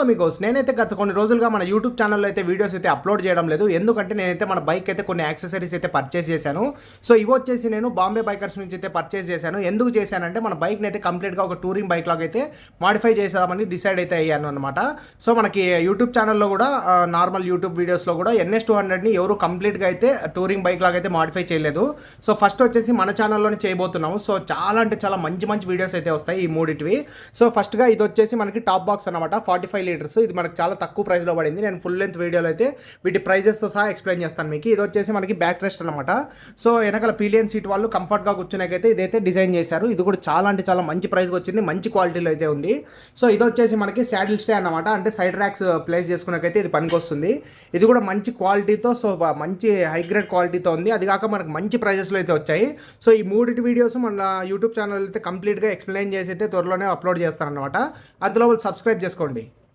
Amigos నేనైతే గత కొన్ని రోజులుగా మన యూట్యూబ్ ఛానల్లో అయితే వీడియోస్ అయితే అప్లోడ్ చేయడం లేదు. ఎందుకంటే నేనైతే మన బైక్ అయితే కొన్ని యాక్సెసరీస్ అయితే పర్చేస్ చేశాను. సో ఇవి వచ్చేసి నేను బాంబే బైకర్స్ నుంచి అయితే పర్చేస్ చేశాను. ఎందుకు చేశానంటే మన బైక్ని అయితే కంప్లీట్గా ఒక టూరింగ్ బైక్ లాగా అయితే మాడిఫై చేసామని డిసైడ్ అయితే అయ్యాను అనమాట. సో మనకి యూట్యూబ్ ఛానల్లో కూడా నార్మల్ యూట్యూబ్ వీడియోస్లో కూడా NS200ని ఎవరు కంప్లీట్గా అయితే టూరింగ్ బైక్ లాగా అయితే మాడిఫై చేయలేదు. సో ఫస్ట్ వచ్చేసి మన ఛానల్లోనే చేయబోతున్నాము. సో చాలా అంటే చాలా మంచి మంచి వీడియోస్ అయితే వస్తాయి ఈ మూడిటివి. సో ఫస్ట్గా ఇది వచ్చేసి మనకి టాప్ బాక్స్ అనమాట, 45 లీటర్స్. ఇది మనకి చాలా తక్కువ ప్రైస్లో పడింది. నేను ఫుల్ లెంత్ వీడియోలో అయితే వీటి ప్రైజెస్తో సహా ఎక్స్ప్లెయిన్ చేస్తాను మీకు. ఇది వచ్చేసి మనకి బ్యాక్ రెస్ట్ అనమాట. సో వెనకాల పీలియన్ సీట్ వాళ్ళు కంఫర్ట్గా కూర్చునేకైతే ఇదైతే డిజైన్ చేశారు. ఇది కూడా చాలా అంటే చాలా మంచి ప్రైస్కి వచ్చింది, మంచి క్వాలిటీలో అయితే ఉంది. సో ఇది వచ్చేసి మనకి శాడిల్ స్టే అనమాట, అంటే సైడ్ ర్యాక్స్ ప్లేస్ చేసుకునేకైతే ఇది పనికి వస్తుంది. ఇది కూడా మంచి క్వాలిటీతో, సో మంచి హై గ్రేడ్ క్వాలిటీతో ఉంది. అది కాక మనకు మంచి ప్రైజెస్లో అయితే వచ్చాయి. సో ఈ మూడింటి వీడియోస్ మన యూట్యూబ్ ఛానల్ అయితే కంప్లీట్గా ఎక్స్ప్లెయిన్ చేసి అయితే త్వరలోనే అప్లోడ్ చేస్తారనమాట. అందులో వాళ్ళు సబ్స్క్రైబ్ చేసుకోండి.